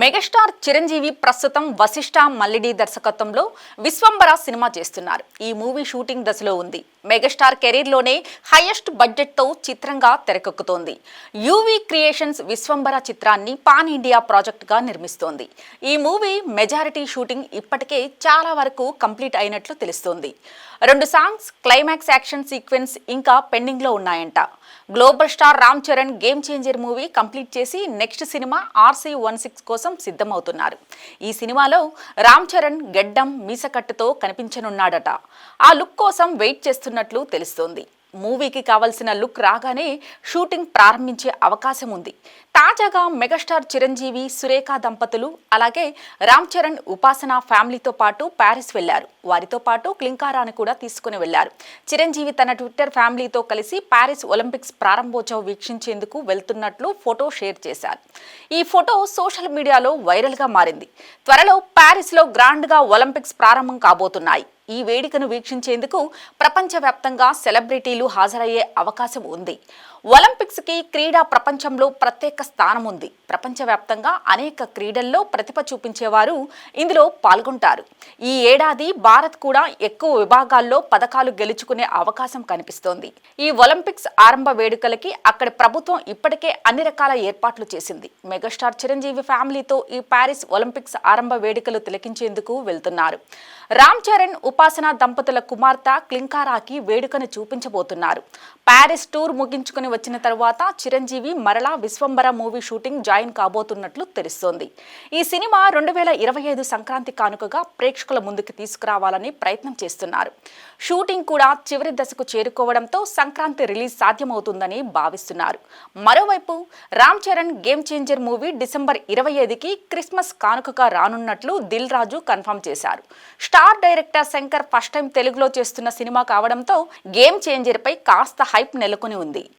Megastar Chiranjeevi ప్రస్తుతం వశిష్ఠ మల్లిడి దర్శకత్వంలో Vishwambhara cinema చేస్తున్నారు. ఈ మూవీ షూటింగ్ దశలో ఉంది. మెగాస్టార్ కెరీర్లోనే హైయెస్ట్ బడ్జెట్తో చిత్రంగా తెరకెక్కుతోంది. యూవీ క్రియేషన్స్ విశ్వంబర చిత్రాన్ని పాన్ ఇండియా ప్రాజెక్టుగా నిర్మిస్తోంది. ఈ మూవీ మెజారిటీ షూటింగ్ ఇప్పటికే చాలా వరకు కంప్లీట్ అయినట్లు తెలుస్తోంది. 2 సాంగ్స్, క్లైమాక్స్ యాక్షన్ సీక్వెన్స్ ఇంకా పెండింగ్లో ఉన్నాయంట. Global star Ram Charan Game Changer movie complete చేసి నెక్స్ట్ సినిమా RC16 కోసం సిద్ధమవుతున్నారు. ఈ సినిమాలో రామ్ చరణ్ గెడ్డం మీసకట్టుతో కనిపించనున్నాడట. ఆ లుక్ కోసం వెయిట్ చేస్తున్నట్లు తెలుస్తోంది. మూవీకి కావలసిన లుక్ రాగానే షూటింగ్ ప్రారంభించే అవకాశం ఉంది. తాజాగా మెగాస్టార్ చిరంజీవి, సురేఖ దంపతులు అలాగే రామ్ చరణ్, ఉపాసన ఫ్యామిలీతో పాటు ప్యారిస్ వెళ్లారు. వారితో పాటు క్లింకారాను కూడా తీసుకుని వెళ్లారు. చిరంజీవి తన ట్విట్టర్ ఫ్యామిలీతో కలిసి ప్యారిస్ ఒలింపిక్స్ ప్రారంభోత్సవం వీక్షించేందుకు వెళ్తున్నట్లు ఫోటో షేర్ చేశారు. ఈ ఫోటో సోషల్ మీడియాలో వైరల్గా మారింది. త్వరలో ప్యారిస్లో గ్రాండ్గా ఒలింపిక్స్ ప్రారంభం కాబోతున్నాయి. ఈ వేడుకను వీక్షించేందుకు ప్రపంచవ్యాప్తంగా సెలబ్రిటీలు హాజరయ్యే అవకాశం ఉంది. ఒలింపిక్స్కి క్రీడా ప్రపంచంలో ప్రత్యేక స్థానం ఉంది. ప్రపంచవ్యాప్తంగా అనేక క్రీడల్లో ప్రతిభ చూపించేవారు ఇందులో పాల్గొంటారు. ఈ ఏడాది భారత్ కూడా ఎక్కువ విభాగాల్లో పథకాలు గెలుచుకునే అవకాశం కనిపిస్తోంది. ఈ ఒలింపిక్స్ ఆరంభ వేడుకలకి అక్కడి ప్రభుత్వం ఇప్పటికే అన్ని రకాల ఏర్పాట్లు చేసింది. మెగాస్టార్ చిరంజీవి ఫ్యామిలీతో ఈ ప్యారిస్ ఒలింపిక్స్ ఆరంభ వేడుకలు తిలకించేందుకు వెళ్తున్నారు. రామ్ చరణ్, ఉపాసన దంపతుల కుమార్తె క్లింకారాకి వేడుకను చూపించబోతున్నారు. ప్యారిస్ టూర్ ముగించుకుని వచ్చిన తరువాత చిరంజీవి మరలా విశ్వంబర మూవీ షూటింగ్ జాయిన్ కాబోతున్నట్లు తెలుస్తోంది. ఈ సినిమా 2025 సంక్రాంతి కానుకగా ప్రేక్షకుల ముందుకు తీసుకురావాలని ప్రయత్నం చేస్తున్నారు. షూటింగ్ కూడా చివరి దశకు చేరుకోవడంతో సంక్రాంతి రిలీజ్ సాధ్యమవుతుందని భావిస్తున్నారు. మరోవైపు Ram Charan Game Changer movie December 25కి క్రిస్మస్ కానుకగా రానున్నట్లు దిల్ రాజు కన్ఫర్మ్ చేశారు. Star director Shankar first time తెలుగులో చేస్తున్న సినిమా కావడంతో గేమ్ చేంజర్ పై కాస్త హైప్ నెలకొని ఉంది.